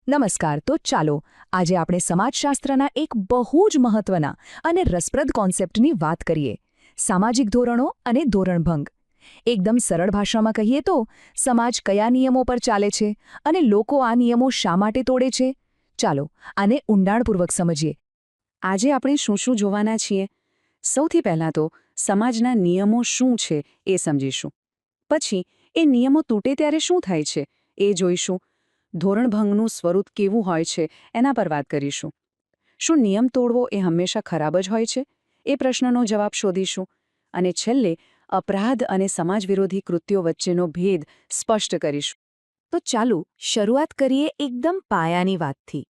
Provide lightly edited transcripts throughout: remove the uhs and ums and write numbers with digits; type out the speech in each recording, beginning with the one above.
નમસ્કાર. તો ચાલો આજે આપણે સમાજશાસ્ત્રના એક બહુ જ મહત્વના અને રસપ્રદ કોન્સેપ્ટની વાત કરીએ. સામાજિક ધોરણો અને ધોરણભંગ. એકદમ સરળ ભાષામાં કહીએ તો સમાજ કયા નિયમો પર ચાલે છે અને લોકો આ નિયમો શા માટે તોડે છે. ચાલો આને ઊંડાણપૂર્વક સમજીએ. આજે આપણે શું શું જોવાના છીએ? સૌથી પહેલાં તો સમાજના નિયમો શું છે એ સમજીશું. પછી એ નિયમો તૂટે ત્યારે શું થાય છે એ જોઈશું. ધોરણભંગનું સ્વરૂપ કેવું હોય છે એના પર વાત કરીશું. શું નિયમ તોડવો એ હંમેશા ખરાબ જ હોય છે? એ પ્રશ્નનો જવાબ શોધીશું. અને છેલ્લે અપરાધ અને સમાજ વિરોધી કૃત્યો વચ્ચેનો ભેદ સ્પષ્ટ કરીશું. તો ચાલો શરૂઆત કરીએ એકદમ પાયાની વાતથી.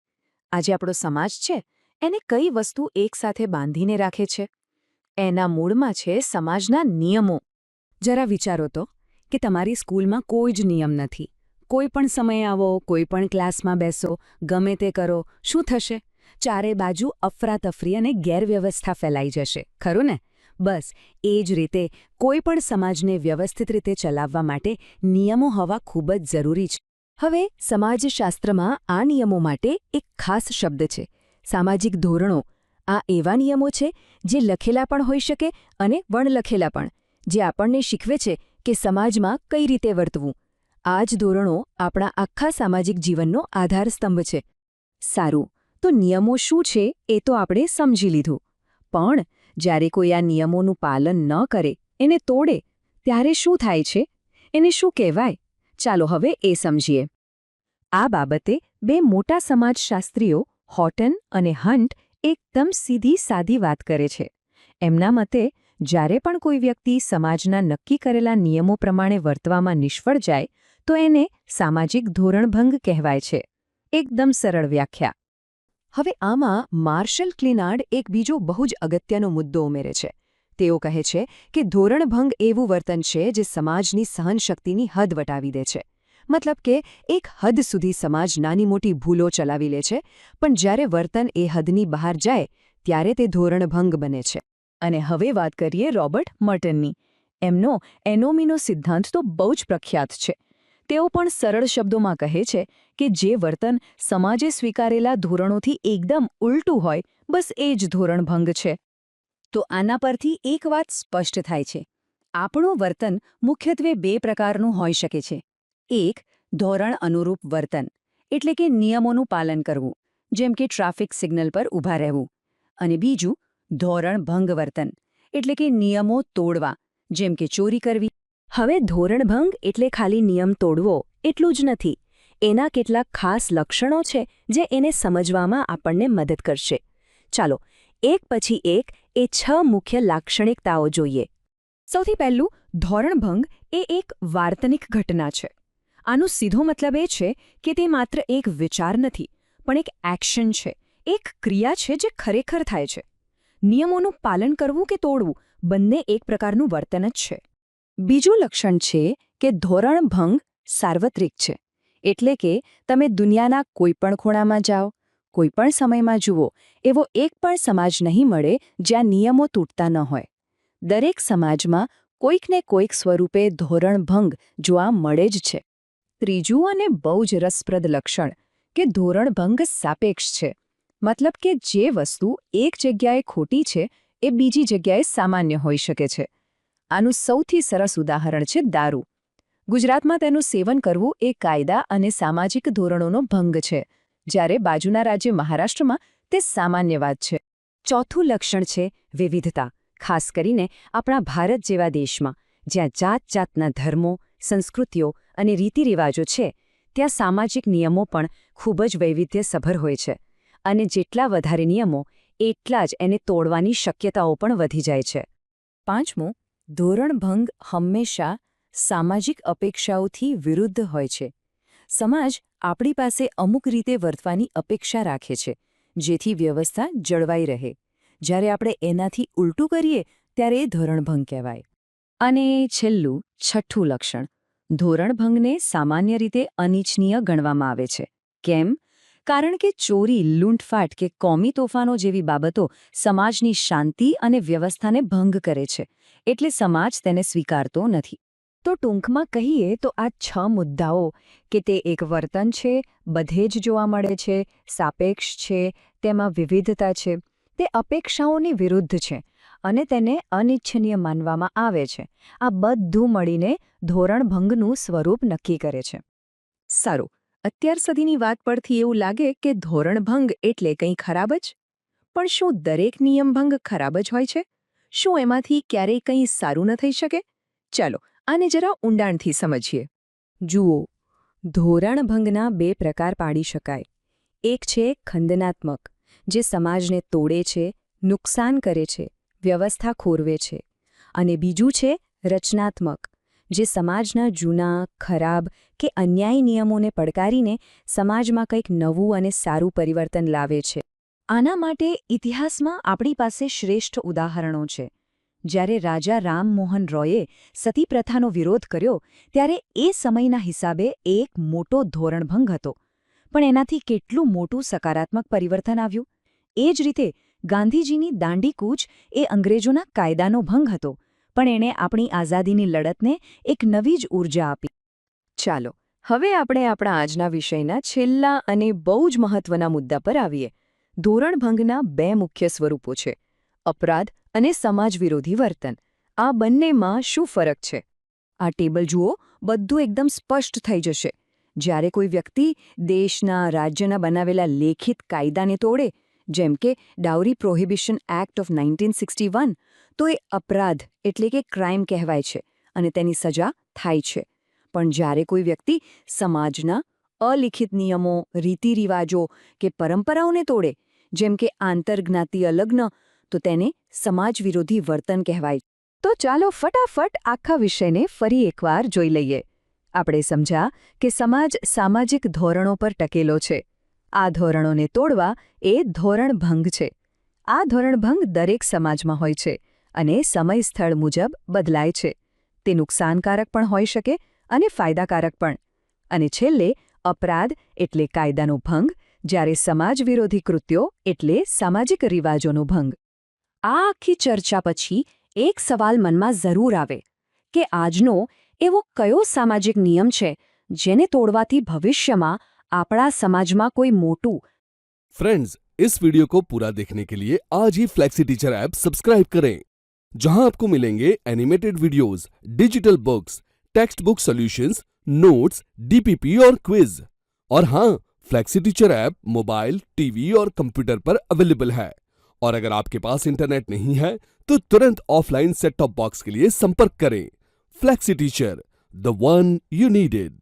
આજે આપણો સમાજ છે એને કઈ વસ્તુ એકસાથે બાંધીને રાખે છે? એના મૂળમાં છે સમાજના નિયમો. જરા વિચારો તો કે તમારી સ્કૂલમાં કોઈ જ નિયમ નથી. કોઈ પણ સમયે આવો, કોઈ પણ ક્લાસમાં બેસો, ગમે તે કરો, શું થશે? ચારે બાજુ અફરાતફરી અને ગેરવ્યવસ્થા ફેલાઈ જશે, ખરું ને? બસ એ જ રીતે કોઈ પણ સમાજને વ્યવસ્થિત રીતે ચલાવવા માટે નિયમો હોવા ખૂબ જ જરૂરી છે. હવે સમાજશાસ્ત્રમાં આ નિયમો માટે એક ખાસ શબ્દ છે, સામાજિક ધોરણો. આ એવા નિયમો છે જે લખેલા પણ હોઈ શકે અને વણલખેલા પણ, જે આપણને શીખવે છે કે સમાજમાં કઈ રીતે વર્તવું. આ જ ધોરણો આપણા આખા સામાજિક જીવનનો આધારસ્તંભ છે. સારું, તો નિયમો શું છે એ તો આપણે સમજી લીધું. પણ જ્યારે કોઈ આ નિયમોનું પાલન ન કરે, એને તોડે, ત્યારે શું થાય છે? એને શું કહેવાય? ચાલો હવે એ સમજીએ. આ બાબતે બે મોટા સમાજશાસ્ત્રીઓ હોટન અને હન્ટ એકદમ સીધી સાદી વાત કરે છે. એમના મતે જ્યારે પણ કોઈ વ્યક્તિ સમાજના નક્કી કરેલા નિયમો પ્રમાણે વર્તવામાં નિષ્ફળ જાય તો એને સામાજિક ધોરણભંગ કહેવાય છે. એકદમ સરળ વ્યાખ્યા. હવે આમાં માર્શલ ક્લિનાર્ડ એક બીજો બહુ જ અગત્યનો મુદ્દો ઉમેરે છે. તેઓ કહે છે કે ધોરણભંગ એવું વર્તન છે જે સમાજની સહનશક્તિની હદ વટાવી દે છે. મતલબ કે એક હદ સુધી સમાજ નાની મોટી ભૂલો ચલાવી લે છે, પણ જ્યારે વર્તન એ હદની બહાર જાય ત્યારે તે ધોરણભંગ બને છે. અને હવે વાત કરીએ રોબર્ટ મર્ટનની. એમનો એનોમીનો સિદ્ધાંત તો બહુ જ પ્રખ્યાત છે. તેઓ પણ સરળ શબ્દોમાં કહે છે કે જે વર્તન સમાજે સ્વીકારેલા ધોરણોથી એકદમ ઉલટું હોય, બસ એ જ ધોરણભંગ છે. તો આના પરથી એક વાત સ્પષ્ટ થાય છે. આપણું વર્તન મુખ્યત્વે બે પ્રકારનું હોઈ શકે છે. એક, ધોરણ અનુરૂપ વર્તન, એટલે કે નિયમોનું પાલન કરવું, જેમ કે ટ્રાફિક સિગ્નલ પર ઊભા રહેવું. અને બીજું, ધોરણભંગ વર્તન, એટલે કે નિયમો તોડવા, જેમ કે ચોરી કરવી. હવે ધોરણભંગ એટલે ખાલી નિયમ તોડવો એટલું જ નથી. એના કેટલાક ખાસ લક્ષણો છે જે એને સમજવામાં આપણને મદદ કરશે. ચાલો એક પછી એક એ 6 મુખ્ય લાક્ષણિકતાઓ જોઈએ. સૌથી પહેલું, ધોરણભંગ એ એક વાર્તનિક ઘટના છે. આનો સીધો મતલબ એ છે કે તે માત્ર એક વિચાર નથી, પણ એક એક્શન છે, એક ક્રિયા છે જે ખરેખર થાય છે. નિયમોનું પાલન કરવું કે તોડવું બંને એક પ્રકારનું વર્તન જ છે. બીજું લક્ષણ છે કે ધોરણભંગ સાર્વત્રિક છે. એટલે કે તમે દુનિયાના કોઈપણ ખૂણામાં જાઓ, કોઈપણ સમયમાં જુઓ, એવો એક પણ સમાજ નહીં મળે જ્યાં નિયમો તૂટતા ન હોય. દરેક સમાજમાં કોઈકને કોઈક સ્વરૂપે ધોરણભંગ જોવા મળે જ છે. ત્રીજું અને બહુ જ રસપ્રદ લક્ષણ કે ધોરણભંગ સાપેક્ષ છે. મતલબ કે જે વસ્તુ એક જગ્યાએ ખોટી છે એ બીજી જગ્યાએ સામાન્ય હોઈ શકે છે. આનું સૌથી સરસ ઉદાહરણ છે દારૂ. ગુજરાતમાં તેનું સેવન કરવું એ કાયદા અને સામાજિક ધોરણોનો ભંગ છે, જ્યારે બાજુના રાજ્ય મહારાષ્ટ્રમાં તે સામાન્ય વાત છે. ચોથું લક્ષણ છે વિવિધતા, ખાસ કરીને આપણા ભારત જેવા દેશમાં, જ્યાં જાત-જાતના ધર્મો, સંસ્કૃતિઓ અને રીતિરિવાજો છે, ત્યાં સામાજિક નિયમો પણ ખૂબ જ વૈવિધ્યસભર હોય છે. અને જેટલા વધારે નિયમો, એટલા જ એને તોડવાની શક્યતાઓ પણ વધી જાય છે. પાંચમું, ધોરણભંગ હંમેશા સામાજિક અપેક્ષાઓથી વિરુદ્ધ હોય છે. સમાજ આપણી પાસે અમુક રીતે વર્તવાની અપેક્ષા રાખે છે, જેથી વ્યવસ્થા જળવાઈ રહે. જ્યારે આપણે એનાથી ઉલટું કરીએ ત્યારે એ ધોરણભંગ કહેવાય. અને છેલ્લું, છઠ્ઠું લક્ષણ, ધોરણભંગને સામાન્ય રીતે અનિચ્છનીય ગણવામાં આવે છે. કેમ? કારણ કે ચોરી, લૂંટફાટ કે કોમી તોફાનો જેવી બાબતો સમાજની શાંતિ અને વ્યવસ્થાને ભંગ કરે છે, એટલે સમાજ તેને સ્વીકારતો નથી. તો ટૂંકમાં કહીએ તો આ 6 મુદ્દાઓ કે તે એક વર્તન છે, બધે જ જોવા મળે છે, સાપેક્ષ છે, તેમાં વિવિધતા છે, તે અપેક્ષાઓની વિરુદ્ધ છે અને તેને અનિચ્છનીય માનવામાં આવે છે. આ બધું મળીને ધોરણભંગનું સ્વરૂપ નક્કી કરે છે. સારું, અત્યાર સુધીની વાત પરથી એવું લાગે કે ધોરણભંગ એટલે કંઈ ખરાબ જ? પણ શું દરેક નિયમભંગ ખરાબ જ હોય છે? શું એમાંથી ક્યારેય કંઈ સારું ન થઈ શકે? ચાલો આને જરા ઊંડાણથી સમજીએ. જુઓ, ધોરણભંગના 2 પ્રકાર પાડી શકાય. એક છે ખંડનાત્મક, જે સમાજને તોડે છે, નુકસાન કરે છે, વ્યવસ્થા ખોરવે છે. અને બીજું છે રચનાત્મક, જે સમાજના જૂના, ખરાબ કે અન્યાયી નિયમોને પડકારીને સમાજમાં કંઈક નવું અને સારું પરિવર્તન લાવે છે. આના માટે ઇતિહાસમાં આપણી પાસે શ્રેષ્ઠ ઉદાહરણો છે. જ્યારે રાજા રામમોહન રોયે સતી પ્રથાનો વિરોધ કર્યો ત્યારે એ સમયના હિસાબે એ એક મોટો ધોરણભંગ હતો. પણ એનાથી કેટલું મોટું સકારાત્મક પરિવર્તન આવ્યું. એ જ રીતે ગાંધીજીની દાંડી કૂચ એ અંગ્રેજોના કાયદાનો ભંગ હતો, પણ એણે આપણી આઝાદીની લડતને એક નવી જ ઊર્જા આપી. ચાલો હવે આપણે આપણા આજના વિષયના છેલ્લા અને બહુ જ મહત્વના મુદ્દા પર આવીએ. ધોરણભંગના 2 મુખ્ય સ્વરૂપો છે, અપરાધ અને સમાજ વિરોધી વર્તન. આ બંનેમાં શું ફરક છે? આ ટેબલ જુઓ, બધું એકદમ સ્પષ્ટ થઈ જશે. જ્યારે કોઈ વ્યક્તિ દેશના, રાજ્યના બનાવેલા લેખિત કાયદાને તોડે, જેમ કે ડાઉરી પ્રોહિબિશન એક્ટ ઓફ 1961, તો એ અપરાધ એટલે કે ક્રાઇમ કહેવાય છે અને તેની સજા થાય છે. પણ જ્યારે કોઈ વ્યક્તિ સમાજના અલિખિત નિયમો, રીતિરિવાજો કે પરંપરાઓને તોડે, જેમ કે આંતરજ્ઞાતીય લગ્ન, તો તેને સમાજ વિરોધી વર્તન કહેવાય. તો ચાલો ફટાફટ આખા વિષયને ફરી એકવાર જોઈ લઈએ. આપણે સમજ્યા કે સમાજ સામાજિક ધોરણો પર ટકેલો છે. આ ધોરણોને તોડવા એ ધોરણભંગ છે. આ ધોરણભંગ દરેક સમાજમાં હોય છે અને સમય સ્થળ મુજબ બદલાય છે. તે નુકસાનકારક પણ હોઈ શકે અને ફાયદાકારક પણ. અને છેલ્લે અપરાધ એટલે કાયદાનો ભંગ, જ્યારે સમાજ વિરોધી કૃત્યો એટલે સામાજિક રિવાજોનો ભંગ. આ આખી ચર્ચા પછી એક સવાલ મનમાં જરૂર આવે કે આજનો એવો કયો સામાજિક નિયમ છે જેને તોડવાથી ભવિષ્યમાં આપણા સમાજમાં કોઈ મોટું. फ्रेंड्स, इस वीडियो को पूरा देखने के लिए आज ही फ्लेक्सी टीचर ऐप सब्सक्राइब करें, जहां आपको मिलेंगे animated videos, digital books, text book solutions, notes, DPP और क्विज. और हाँ, flexi teacher app mobile, TV और कंप्यूटर पर अवेलेबल है. और अगर आपके पास इंटरनेट नहीं है तो तुरंत ऑफलाइन सेट टॉप बॉक्स के लिए संपर्क करें. Flexi teacher, the one you needed.